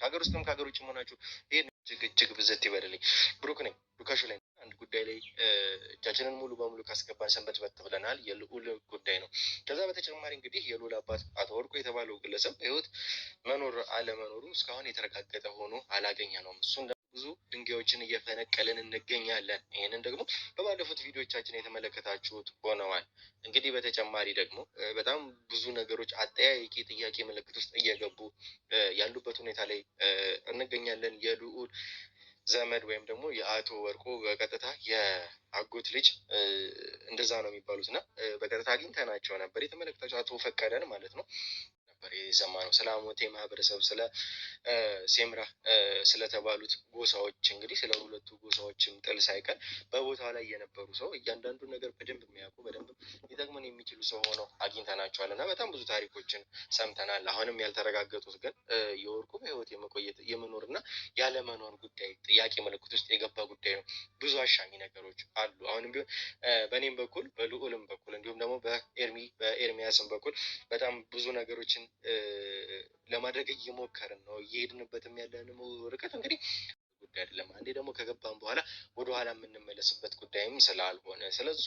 ከሀገር ውስጥም ከሀገር ውጭ መሆናችሁ ይህን እጅግ ብዘት ይበልልኝ። ብሩክ ነኝ ሉካሹ ላይ አንድ ጉዳይ ላይ እጃችንን ሙሉ በሙሉ ካስገባን ሰንበትበት ብለናል። የልዑል ጉዳይ ነው። ከዛ በተጨማሪ እንግዲህ የልዑል አባት አቶ ወርቁ የተባለው ግለሰብ በህይወት መኖር አለመኖሩ እስካሁን የተረጋገጠ ሆኖ አላገኘነውም። እሱን ብዙ ድንጋዮችን እየፈነቀልን እንገኛለን። ይህንን ደግሞ በባለፉት ቪዲዮቻችን የተመለከታችሁት ሆነዋል። እንግዲህ በተጨማሪ ደግሞ በጣም ብዙ ነገሮች አጠያያቂ ጥያቄ ምልክት ውስጥ እየገቡ ያሉበት ሁኔታ ላይ እንገኛለን። የልዑል ዘመድ ወይም ደግሞ የአቶ ወርቁ በቀጥታ የአጎት ልጅ እንደዛ ነው የሚባሉት እና በቀጥታ አግኝተናቸው ነበር። የተመለከታቸው አቶ ፈቀደን ማለት ነው ነበር የሰማነው ስለ አሞቴ ማህበረሰብ፣ ስለ ሴምራ ስለተባሉት ጎሳዎች እንግዲህ ስለ ሁለቱ ጎሳዎችም ጥል ሳይቀር በቦታው ላይ የነበሩ ሰው እያንዳንዱ ነገር በደንብ የሚያውቁ በደንብ ሊጠቅሙን የሚችሉ ሰው ሆነው አግኝተናቸዋል እና በጣም ብዙ ታሪኮችን ሰምተናል። አሁንም ያልተረጋገጡት ግን የወርቁ በህይወት የመቆየት የመኖርና ያለመኖር ጉዳይ ጥያቄ ምልክት ውስጥ የገባ ጉዳይ ነው። ብዙ አሻሚ ነገሮች አሉ። አሁንም ቢሆን በእኔም በኩል በልዑልም በኩል እንዲሁም ደግሞ በኤርሚያስም በኩል በጣም ብዙ ነገሮችን ለማድረግ እየሞከርን ነው። እየሄድንበትም ያለንም ርቀት እንግዲህ ጉዳይ አይደለም። አንዴ ደግሞ ከገባን በኋላ ወደኋላ የምንመለስበት ጉዳይም ስላልሆነ ስለሱ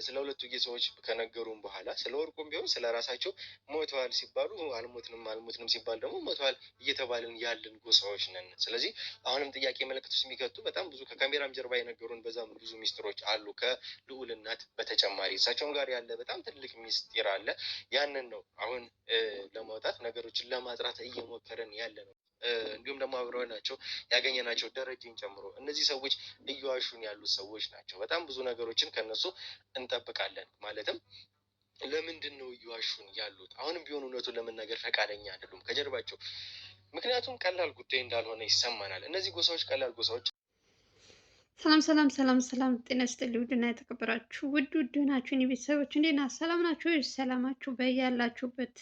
ስለ ሁለቱ ሰዎች ከነገሩም በኋላ ስለ ወርቁም ቢሆን ስለ ራሳቸው ሞተዋል ሲባሉ አልሞትንም ሲባል ደግሞ ሞተዋል እየተባልን ያለን ጎሳዎች ነን። ስለዚህ አሁንም ጥያቄ ምልክት ውስጥ የሚከቱ በጣም ብዙ ከካሜራም ጀርባ የነገሩን በዛም ብዙ ሚስጥሮች አሉ። ከልዑል እናት በተጨማሪ እሳቸውም ጋር ያለ በጣም ትልቅ ሚስጥር አለ። ያንን ነው አሁን ለማውጣት ነገሮችን ለማጥራት እየሞከረን ያለ ነው። እንዲሁም ደግሞ አብረው ናቸው ያገኘናቸው ደረጀን ጨምሮ እነዚህ ሰዎች እየዋሹን ያሉት ሰዎች ናቸው። በጣም ብዙ ነገሮችን ከነሱ እንጠብቃለን። ማለትም ለምንድን ነው እየዋሹን ያሉት? አሁንም ቢሆን እውነቱን ለመናገር ፈቃደኛ አይደሉም ከጀርባቸው። ምክንያቱም ቀላል ጉዳይ እንዳልሆነ ይሰማናል። እነዚህ ጎሳዎች ቀላል ጎሳዎች። ሰላም ጤና ይስጥልኝ። ውድና የተከበራችሁ ውድ ናችሁ የኔ ቤተሰቦች እንዴት ናችሁ? ሰላም ናችሁ? ሰላማችሁ በያላችሁበት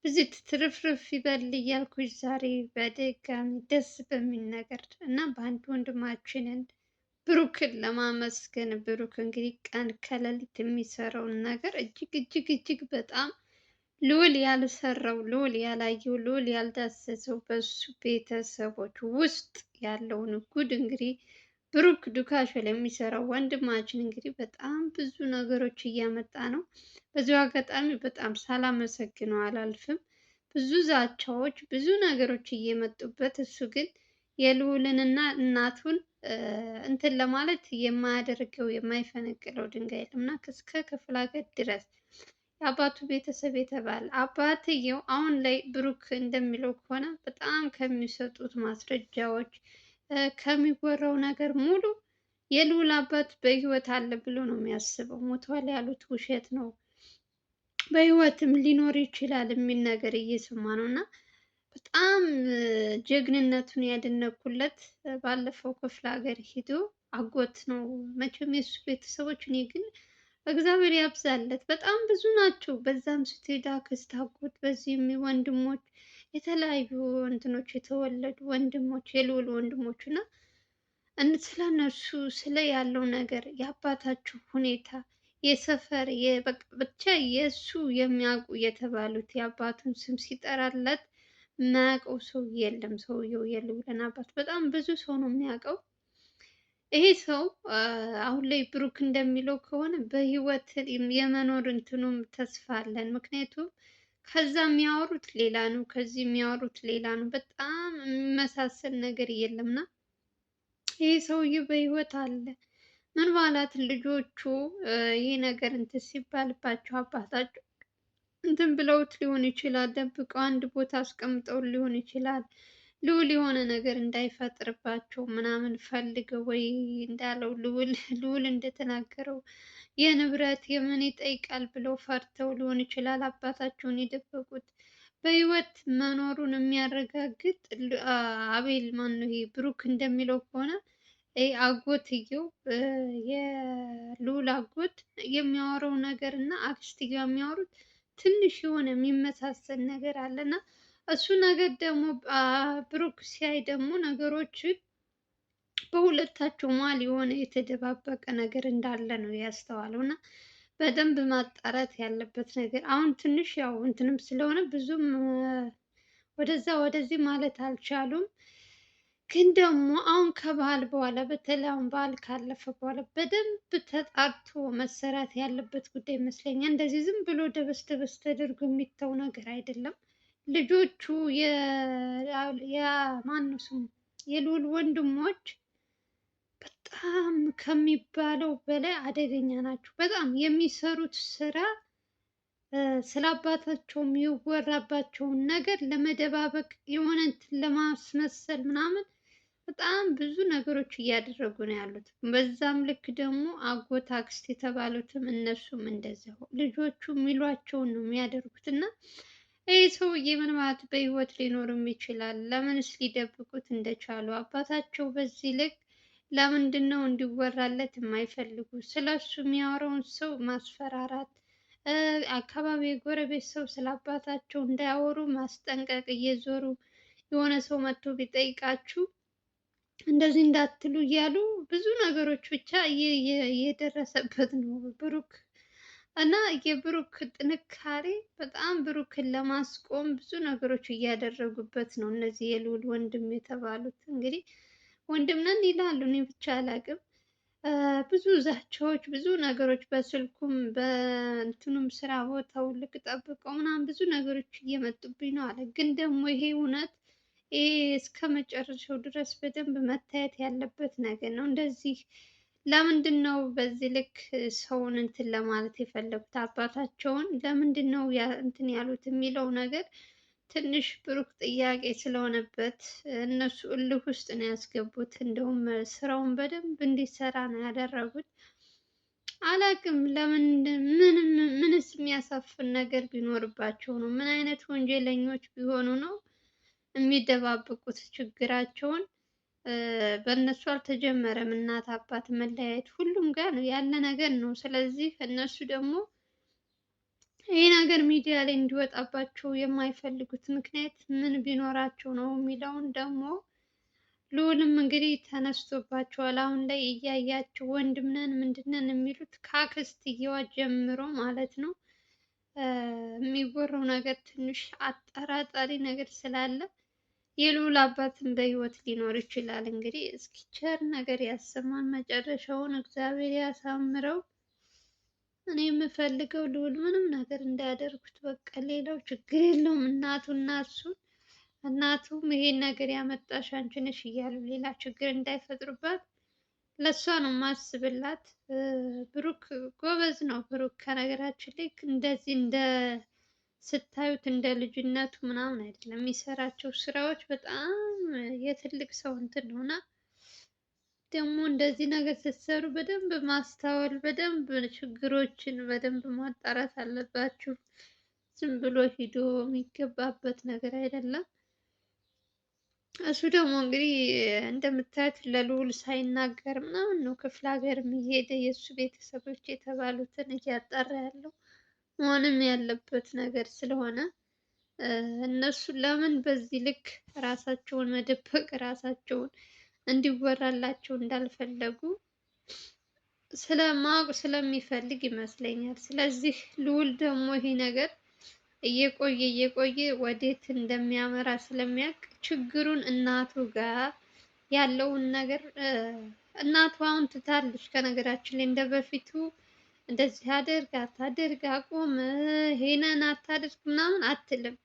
ብዙ ትርፍርፍ ይበል እያልኩኝ ዛሬ በድጋሚ ደስ በሚል ነገር እና በአንድ ወንድማችንን ብሩክን ለማመስገን ብሩክ እንግዲህ ቀን ከሌሊት የሚሰራውን ነገር እጅግ በጣም ልዑል ያልሰራው ልዑል ያላየው ልዑል ያልዳሰሰው በሱ ቤተሰቦች ውስጥ ያለውን ጉድ እንግዲህ ብሩክ ዱካሾ ላይ የሚሰራው ወንድማችን እንግዲህ በጣም ብዙ ነገሮች እያመጣ ነው። በዚሁ አጋጣሚ በጣም ሳላመሰግነው አላልፍም። ብዙ ዛቻዎች፣ ብዙ ነገሮች እየመጡበት እሱ ግን የልዑልንና እናቱን እንትን ለማለት የማያደርገው የማይፈነቅለው ድንጋይ የለም እና እስከ ክፍለ ሀገር ድረስ የአባቱ ቤተሰብ የተባለ አባትየው አሁን ላይ ብሩክ እንደሚለው ከሆነ በጣም ከሚሰጡት ማስረጃዎች ከሚወራው ነገር ሙሉ የልዑል አባት በህይወት አለ ብሎ ነው የሚያስበው። ሞቷል ያሉት ውሸት ነው፣ በህይወትም ሊኖር ይችላል የሚል ነገር እየሰማ ነው እና በጣም ጀግንነቱን ያደነኩለት ባለፈው ክፍለ ሀገር ሂዶ አጎት ነው መቼም የሱ ቤተሰቦች እኔ ግን እግዚአብሔር ያብዛለት በጣም ብዙ ናቸው። በዛም ስትሄድ አክስት፣ አጎት፣ በዚህም ወንድሞች የተለያዩ እንትኖች የተወለዱ ወንድሞች የልዑል ወንድሞች እና ስለ እነሱ ስለ ያለው ነገር የአባታችሁ ሁኔታ የሰፈር ብቻ የእሱ የሚያውቁ የተባሉት የአባቱን ስም ሲጠራለት የማያውቀው ሰው የለም። ሰውየው የልዑልን አባት በጣም ብዙ ሰው ነው የሚያውቀው። ይሄ ሰው አሁን ላይ ብሩክ እንደሚለው ከሆነ በህይወት የመኖር እንትኑም ተስፋ አለን። ምክንያቱም ከዛ የሚያወሩት ሌላ ነው፣ ከዚህ የሚያወሩት ሌላ ነው። በጣም የሚመሳሰል ነገር የለምና ይሄ ሰውዬ በህይወት አለ። ምን ማለት ልጆቹ ይሄ ነገር እንትን ሲባልባቸው አባታቸው እንትን ብለውት ሊሆን ይችላል፣ ደብቀው አንድ ቦታ አስቀምጠው ሊሆን ይችላል። ልዑል የሆነ ነገር እንዳይፈጥርባቸው ምናምን ፈልገው ወይ እንዳለው ልዑል እንደተናገረው የንብረት የምን ይጠይቃል ብለው ፈርተው ሊሆን ይችላል አባታቸውን የደበቁት። በህይወት መኖሩን የሚያረጋግጥ አቤል ማነው ይሄ ብሩክ እንደሚለው ከሆነ አጎትየው የልዑል አጎት የሚያወራው ነገር እና አክስትየው የሚያወሩት ትንሽ የሆነ የሚመሳሰል ነገር አለና እሱ ነገር ደግሞ ብሩክ ሲያይ ደግሞ ነገሮችን በሁለታቸው መሀል የሆነ የተደባበቀ ነገር እንዳለ ነው ያስተዋለው እና በደንብ ማጣራት ያለበት ነገር አሁን ትንሽ ያው እንትንም ስለሆነ ብዙም ወደዛ ወደዚህ ማለት አልቻሉም። ግን ደግሞ አሁን ከበዓል በኋላ በተለይ አሁን በዓል ካለፈ በኋላ በደንብ ተጣርቶ መሰራት ያለበት ጉዳይ ይመስለኛል። እንደዚህ ዝም ብሎ ደበስ ደበስ ተደርጎ የሚተው ነገር አይደለም። ልጆቹ የማነው ስሙ የልዑል ወንድሞች በጣም ከሚባለው በላይ አደገኛ ናቸው። በጣም የሚሰሩት ስራ ስለ አባታቸው የሚወራባቸውን ነገር ለመደባበቅ የሆነ እንትን ለማስመሰል ምናምን በጣም ብዙ ነገሮች እያደረጉ ነው ያሉት። በዛም ልክ ደግሞ አጎት አክስት የተባሉትም እነሱም እንደዚያው ልጆቹ የሚሏቸውን ነው የሚያደርጉት። እና ይህ ሰውዬ ምን ማለት በህይወት ሊኖርም ይችላል? ለምንስ ሊደብቁት እንደቻሉ አባታቸው በዚህ ልክ ለምንድን ነው እንዲወራለት የማይፈልጉ? ስለሱ የሚያወራውን ሰው ማስፈራራት፣ አካባቢ የጎረቤት ሰው ስለ አባታቸው እንዳያወሩ ማስጠንቀቅ፣ እየዞሩ የሆነ ሰው መጥቶ ቢጠይቃችሁ እንደዚህ እንዳትሉ እያሉ ብዙ ነገሮች ብቻ እየደረሰበት ነው ብሩክ። እና የብሩክ ጥንካሬ በጣም ብሩክን ለማስቆም ብዙ ነገሮች እያደረጉበት ነው። እነዚህ የልዑል ወንድም የተባሉት እንግዲህ ወንድም ነን ይላሉ፣ እኔ ብቻ አላቅም። ብዙ ዛቻዎች፣ ብዙ ነገሮች በስልኩም በእንትኑም ስራ ቦታው ልክ ጠብቀው ምናምን ብዙ ነገሮች እየመጡብኝ ነው አለ። ግን ደግሞ ይሄ እውነት ይሄ እስከ መጨረሻው ድረስ በደንብ መታየት ያለበት ነገር ነው። እንደዚህ ለምንድን ነው በዚህ ልክ ሰውን እንትን ለማለት የፈለጉት? አባታቸውን ለምንድን ነው እንትን ያሉት የሚለው ነገር ትንሽ ብሩክ ጥያቄ ስለሆነበት እነሱ እልህ ውስጥ ነው ያስገቡት። እንደውም ስራውን በደንብ እንዲሰራ ነው ያደረጉት። አላቅም ለምን ምንስ የሚያሳፍን ነገር ቢኖርባቸው ነው? ምን አይነት ወንጀለኞች ቢሆኑ ነው የሚደባበቁት ችግራቸውን? በእነሱ አልተጀመረም። እናት አባት መለያየት ሁሉም ጋር ነው ያለ ነገር ነው። ስለዚህ እነሱ ደግሞ ይህ ነገር ሚዲያ ላይ እንዲወጣባቸው የማይፈልጉት ምክንያት ምን ቢኖራቸው ነው የሚለውን ደግሞ ልዑልም እንግዲህ ተነስቶባቸዋል። አሁን ላይ እያያቸው ወንድም ነን ምንድን ነን የሚሉት ከአክስትየዋ ጀምሮ ማለት ነው። የሚወራው ነገር ትንሽ አጠራጣሪ ነገር ስላለ የልዑል አባትን በህይወት ሊኖር ይችላል። እንግዲህ እስኪ ቸር ነገር ያሰማን፣ መጨረሻውን እግዚአብሔር ያሳምረው። እኔ የምፈልገው ልዑል ምንም ነገር እንዳያደርጉት በቃ፣ ሌላው ችግር የለውም። እናቱና እሱን እናቱም ይሄን ነገር ያመጣሽ አንቺ ነሽ እያሉ ሌላ ችግር እንዳይፈጥሩባት ለእሷ ነው ማስብላት። ብሩክ ጎበዝ ነው። ብሩክ ከነገራችን ላይ እንደዚህ እንደ ስታዩት እንደ ልጅነቱ ምናምን አይደለም። የሚሰራቸው ስራዎች በጣም የትልቅ ሰው እንትን ሆና ደግሞ እንደዚህ ነገር ስትሰሩ በደንብ ማስተዋል፣ በደንብ ችግሮችን በደንብ ማጣራት አለባችሁ። ዝም ብሎ ሂዶ የሚገባበት ነገር አይደለም። እሱ ደግሞ እንግዲህ እንደምታዩት ለልዑል ሳይናገር ምናምን ነው ክፍለ ሀገርም እየሄደ የእሱ ቤተሰቦች የተባሉትን እያጣራ ያለው መሆንም ያለበት ነገር ስለሆነ እነሱ ለምን በዚህ ልክ ራሳቸውን መደበቅ ራሳቸውን እንዲወራላቸው እንዳልፈለጉ ስለማወቅ ስለሚፈልግ ይመስለኛል። ስለዚህ ልዑል ደግሞ ይሄ ነገር እየቆየ ወዴት እንደሚያመራ ስለሚያውቅ ችግሩን እናቱ ጋር ያለውን ነገር እናቱ አሁን ትታለች። ከነገራችን ላይ እንደ በፊቱ እንደዚህ አድርግ አታድርግ አቁም ይሄንን አታድርግ ምናምን አትልም።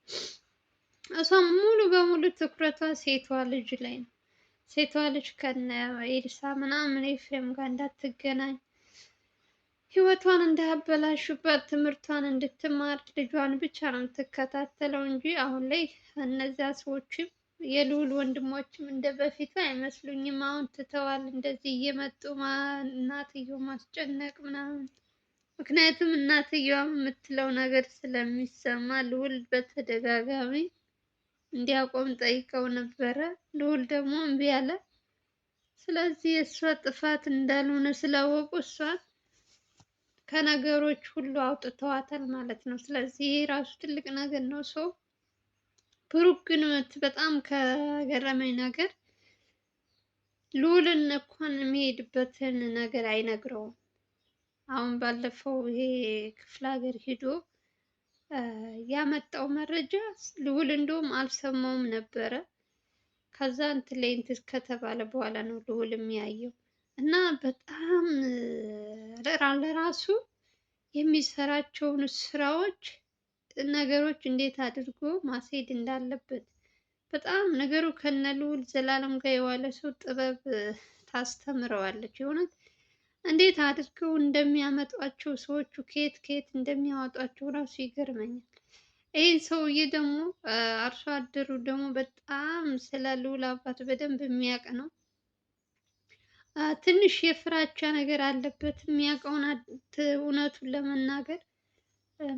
እሷም ሙሉ በሙሉ ትኩረቷ ሴቷ ልጅ ላይ ነው። ሴቷ ልጅ ከነ ኤልሳ ምናምን ኤፍሬም ጋር እንዳትገናኝ፣ ህይወቷን እንዳያበላሹባት፣ ትምህርቷን እንድትማር ልጇን ብቻ ነው የምትከታተለው እንጂ አሁን ላይ እነዚያ ሰዎችም የልዑል ወንድሞችም እንደ በፊቱ አይመስሉኝም። አሁን ትተዋል እንደዚህ እየመጡ እናትየው ማስጨነቅ ምናምን። ምክንያቱም እናትየዋም የምትለው ነገር ስለሚሰማ ልዑል በተደጋጋሚ እንዲያቆም ጠይቀው ነበረ። ልዑል ደግሞ እምቢ አለ። ስለዚህ የእሷ ጥፋት እንዳልሆነ ስላወቁ እሷን ከነገሮች ሁሉ አውጥተዋታል ማለት ነው። ስለዚህ ይሄ ራሱ ትልቅ ነገር ነው። ሰው ብሩክ ግን በጣም ከገረመኝ ነገር ልዑልን እንኳን የሚሄድበትን ነገር አይነግረውም። አሁን ባለፈው ይሄ ክፍለ ሀገር ሂዶ ያመጣው መረጃ ልዑል እንደውም አልሰማውም ነበረ። ከዛ እንትን ላይ እንትን ከተባለ በኋላ ነው ልዑል የሚያየው እና በጣም ለራሱ የሚሰራቸውን ስራዎች ነገሮች እንዴት አድርጎ ማስሄድ እንዳለበት በጣም ነገሩ ከነ ልዑል ዘላለም ጋር የዋለ ሰው ጥበብ ታስተምረዋለች። የእውነት እንዴት አድርገው እንደሚያመጧቸው ሰዎቹ ከየት ከየት እንደሚያወጧቸው ራሱ ይገርመኛል። ይህ ሰውዬ ደግሞ አርሶ አደሩ ደግሞ በጣም ስለ ልዑል አባት በደንብ የሚያውቅ ነው። ትንሽ የፍራቻ ነገር አለበት። የሚያውቀውን እውነቱን ለመናገር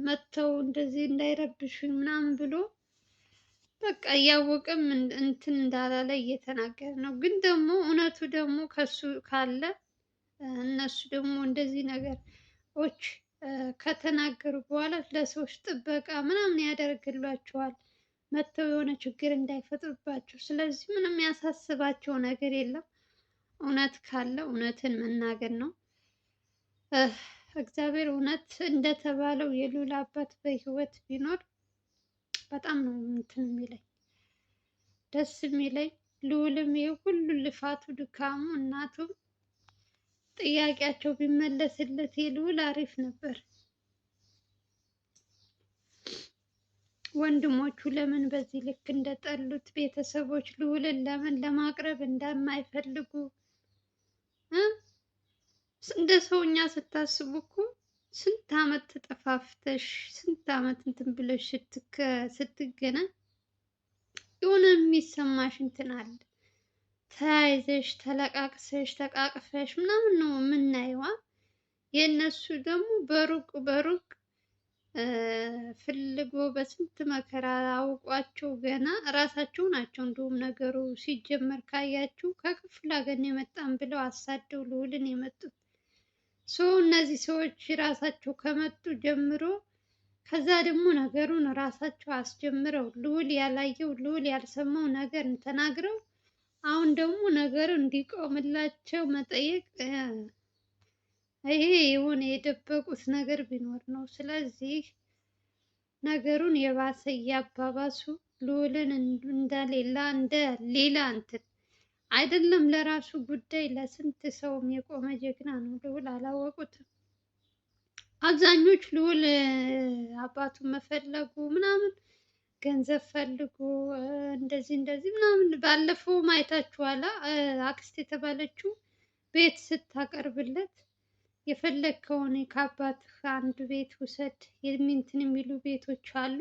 መጥተው እንደዚህ እንዳይረብሹኝ ምናምን ብሎ በቃ እያወቀም እንትን እንዳላለ እየተናገረ ነው። ግን ደግሞ እውነቱ ደግሞ ከሱ ካለ እነሱ ደግሞ እንደዚህ ነገሮች ከተናገሩ በኋላ ለሰዎች ጥበቃ ምናምን ያደርግላቸዋል፣ መጥተው የሆነ ችግር እንዳይፈጥሩባቸው። ስለዚህ ምንም ያሳስባቸው ነገር የለም። እውነት ካለ እውነትን መናገር ነው። እግዚአብሔር እውነት እንደተባለው የልዑል አባት በህይወት ቢኖር በጣም ነው እንትን የሚለኝ ደስ የሚለኝ። ልዑልም ይሄ ሁሉ ልፋቱ ድካሙ እናቱም ጥያቄያቸው ቢመለስለት የልዑል አሪፍ ነበር። ወንድሞቹ ለምን በዚህ ልክ እንደጠሉት፣ ቤተሰቦች ልዑልን ለምን ለማቅረብ እንደማይፈልጉ እንደ ሰውኛ ስታስቡ እኮ ስንት ዓመት ተጠፋፍተሽ ስንት ዓመት እንትን ብለሽ ስትገናኝ የሆነ የሚሰማሽ እንትን አለ። ተያይዘሽ ተለቃቅሰሽ ተቃቅፈሽ ምናምን ነው የምናየዋ። የእነሱ ደግሞ በሩቅ በሩቅ ፍልጎ በስንት መከራ አውቋቸው ገና እራሳቸው ናቸው። እንዲሁም ነገሩ ሲጀመር ካያችሁ ከክፍለ ሀገር የመጣን ብለው አሳደው ልዑልን የመጡት እነዚህ ሰዎች ራሳቸው ከመጡ ጀምሮ ከዛ ደግሞ ነገሩን ራሳቸው አስጀምረው ልዑል ያላየው ልዑል ያልሰማው ነገር ተናግረው አሁን ደግሞ ነገሩ እንዲቆምላቸው መጠየቅ ይሄ የሆነ የደበቁት ነገር ቢኖር ነው። ስለዚህ ነገሩን የባሰ እያባባሱ ልዑልን እንደ ሌላ እንትን አይደለም ለራሱ ጉዳይ ለስንት ሰውም የቆመ ጀግና ነው። ልዑል አላወቁትም። አብዛኞቹ ልዑል አባቱን መፈለጉ ምናምን ገንዘብ ፈልጎ እንደዚህ እንደዚህ ምናምን ባለፈው አይታችኋላ። አክስት የተባለችው ቤት ስታቀርብለት የፈለግከውን ከአባትህ አንድ ቤት ውሰድ እንትን የሚሉ ቤቶች አሉ፣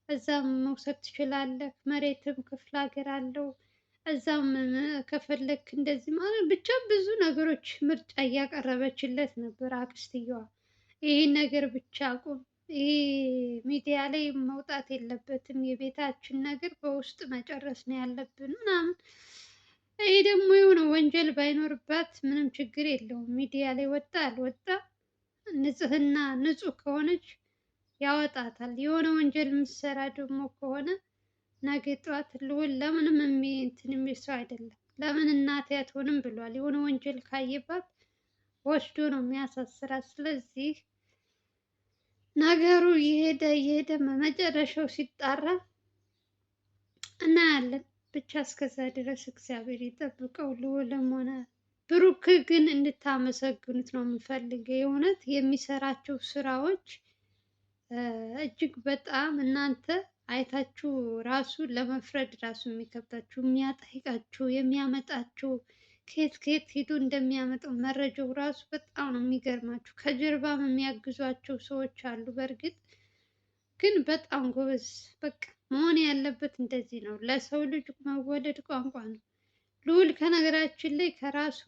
እዛም መውሰድ ትችላለህ፣ መሬትም ክፍለ ሀገር አለው፣ እዛም ከፈለክ እንደዚህ ማለት ብቻ ብዙ ነገሮች ምርጫ እያቀረበችለት ነበር አክስትየዋ። ይህን ነገር ብቻ አቁም፣ ይሄ ሚዲያ ላይ መውጣት የለበትም፣ የቤታችን ነገር በውስጥ መጨረስ ነው ያለብን ምናምን። ይሄ ደግሞ የሆነ ወንጀል ባይኖርባት ምንም ችግር የለውም። ሚዲያ ላይ ወጣ አልወጣ ንጽህና ንጹህ ከሆነች ያወጣታል። የሆነ ወንጀል የምትሰራ ደግሞ ከሆነ ነገ ጠዋት ልዑል ለምንም እንትን የሚል ሰው አይደለም። ለምን እናቴ አትሆንም ብሏል። የሆነ ወንጀል ካየባት ወስዶ ነው የሚያሳስራት። ስለዚህ ነገሩ እየሄደ መጨረሻው ሲጣራ እናያለን። ብቻ እስከዛ ድረስ እግዚአብሔር ይጠብቀው። ልዑልም ሆነ ብሩክ ግን እንድታመሰግኑት ነው የምፈልገው። የእውነት የሚሰራቸው ስራዎች እጅግ በጣም እናንተ አይታችሁ ራሱ ለመፍረድ ራሱ የሚከብዳችሁ፣ የሚያጠይቃችሁ የሚያመጣችሁ ከየት ከየት ሄዶ እንደሚያመጣው መረጃው ራሱ በጣም ነው የሚገርማችሁ። ከጀርባም የሚያግዟቸው ሰዎች አሉ። በእርግጥ ግን በጣም ጎበዝ። በቃ መሆን ያለበት እንደዚህ ነው። ለሰው ልጅ መወለድ ቋንቋ ነው። ልዑል ከነገራችን ላይ ከራሱ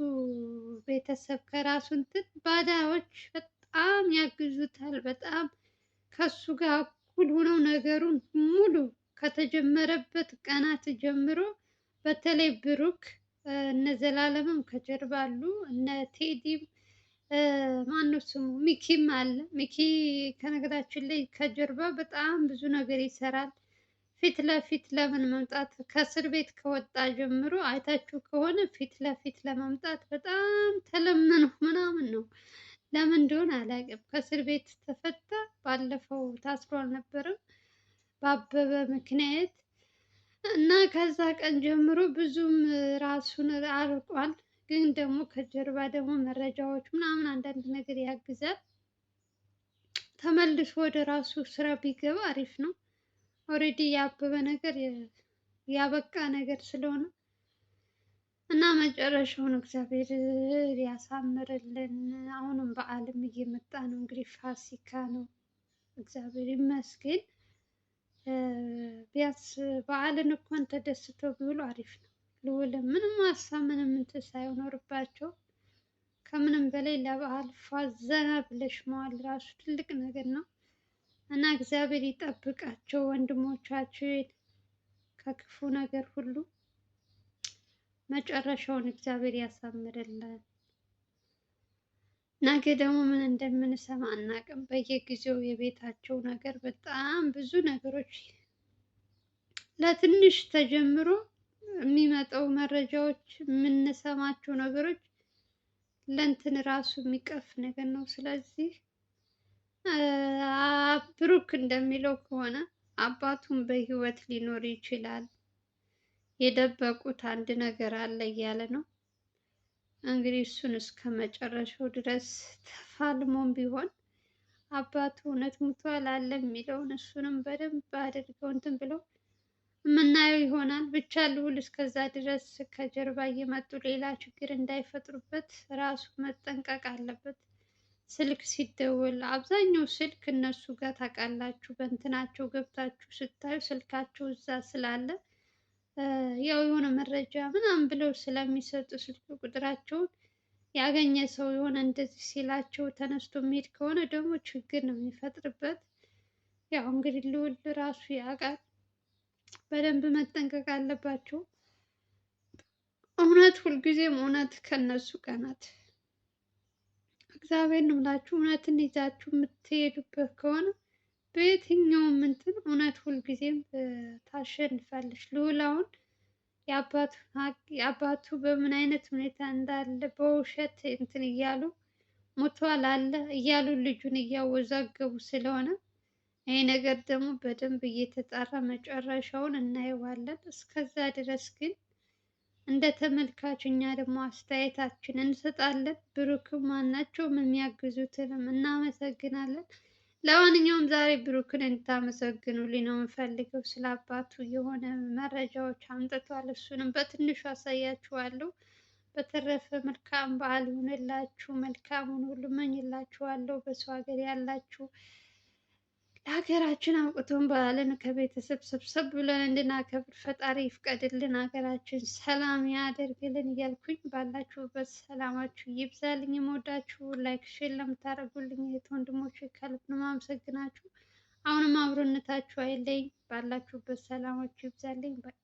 ቤተሰብ ከራሱ እንትን ባዳዎች በጣም ያግዙታል። በጣም ከሱ ጋር እኩል ሆነው ነገሩን ሙሉ ከተጀመረበት ቀናት ጀምሮ በተለይ ብሩክ እነ ዘላለምም ከጀርባ አሉ። እነ ቴዲም ማነው ስሙ ሚኪም አለ። ሚኪ ከነገራችን ላይ ከጀርባ በጣም ብዙ ነገር ይሰራል። ፊት ለፊት ለምን መምጣት ከእስር ቤት ከወጣ ጀምሮ አይታችሁ ከሆነ ፊት ለፊት ለመምጣት በጣም ተለምኖ ምናምን ነው ለምን እንደሆነ አላውቅም። ከእስር ቤት ተፈታ። ባለፈው ታስሮ አልነበረም በአበበ ምክንያት እና ከዛ ቀን ጀምሮ ብዙም ራሱን አርቋል። ግን ደግሞ ከጀርባ ደግሞ መረጃዎች ምናምን አንዳንድ ነገር ያግዛል። ተመልሶ ወደ ራሱ ስራ ቢገባ አሪፍ ነው። ኦልሬዲ ያበበ ነገር ያበቃ ነገር ስለሆነ እና መጨረሻውን እግዚአብሔር ያሳምርልን። አሁንም በዓልም እየመጣ ነው እንግዲህ ፋሲካ ነው። እግዚአብሔር ይመስገን። ቢያንስ በዓልን እንኳን ተደስተው ቢውሉ አሪፍ ነው። ልውልም ምንም ሀሳብ ምንም እንትን ሳይኖርባቸው ከምንም በላይ ለበዓል ፏዘና ብለሽ መዋል ራሱ ትልቅ ነገር ነው እና እግዚአብሔር ይጠብቃቸው ወንድሞቻችን ከክፉ ነገር ሁሉ መጨረሻውን እግዚአብሔር ያሳምርልን። ነገ ደግሞ ምን እንደምንሰማ አናውቅም። በየጊዜው የቤታቸው ነገር በጣም ብዙ ነገሮች ለትንሽ ተጀምሮ የሚመጣው መረጃዎች የምንሰማቸው ነገሮች ለእንትን ራሱ የሚቀፍ ነገር ነው። ስለዚህ ብሩክ እንደሚለው ከሆነ አባቱም በህይወት ሊኖር ይችላል፣ የደበቁት አንድ ነገር አለ እያለ ነው። እንግዲህ እሱን እስከ መጨረሻው ድረስ ተፋልሞም ቢሆን አባቱ እውነት ሙቷል አለ የሚለውን እሱንም በደንብ አድርገው እንትን ብለው የምናየው ይሆናል። ብቻ ልዑል እስከዛ ድረስ ከጀርባ እየመጡ ሌላ ችግር እንዳይፈጥሩበት ራሱ መጠንቀቅ አለበት። ስልክ ሲደወል አብዛኛው ስልክ እነሱ ጋር ታውቃላችሁ፣ በእንትናቸው ገብታችሁ ስታዩ ስልካቸው እዛ ስላለ ያው የሆነ መረጃ ምናምን ብለው ስለሚሰጡ ስልክ ቁጥራቸውን ያገኘ ሰው የሆነ እንደዚህ ሲላቸው ተነስቶ የሚሄድ ከሆነ ደግሞ ችግር ነው የሚፈጥርበት። ያው እንግዲህ ልዑል ራሱ ያውቃል። በደንብ መጠንቀቅ አለባቸው። እውነት ሁልጊዜም እውነት ከነሱ ጋር ናት። እግዚአብሔር ነው ብላችሁ እውነትን ይዛችሁ የምትሄዱበት ከሆነ በየትኛውም እንትን እውነት ሁልጊዜም ታሸንፋለች። ልዑል አሁን የአባቱ በምን አይነት ሁኔታ እንዳለ በውሸት እንትን እያሉ ሞቷል አለ እያሉ ልጁን እያወዛገቡ ስለሆነ ይሄ ነገር ደግሞ በደንብ እየተጣራ መጨረሻውን እናየዋለን። እስከዛ ድረስ ግን እንደ ተመልካች እኛ ደግሞ አስተያየታችን እንሰጣለን። ብሩክም ማናቸውም የሚያግዙትንም እናመሰግናለን። ለማንኛውም ዛሬ ብሩክን እንድታመሰግኑልኝ ነው የምፈልገው። ስለ አባቱ የሆነ መረጃዎች አምጥቷል። እሱንም በትንሹ አሳያችኋለሁ። በተረፈ መልካም በዓል ይሁንላችሁ። መልካሙን ሁሉ እመኝላችኋለሁ። በሰው ሀገር ያላችሁ ለሀገራችን አውቅቶን በዓልን ከቤተሰብ ሰብሰብ ብለን እንድናከብር ፈጣሪ ይፍቀድልን። ሀገራችን ሰላም ያደርግልን እያልኩኝ ባላችሁበት ሰላማችሁ ይብዛልኝ። የምወዳችሁ ላይክ ሼር ለምታደርጉልኝ እህት ወንድሞች ከልብ ነው የማመሰግናችሁ። አሁንም አብሮነታችሁ አይለኝ። ባላችሁበት ሰላማችሁ ይብዛልኝ። ባይ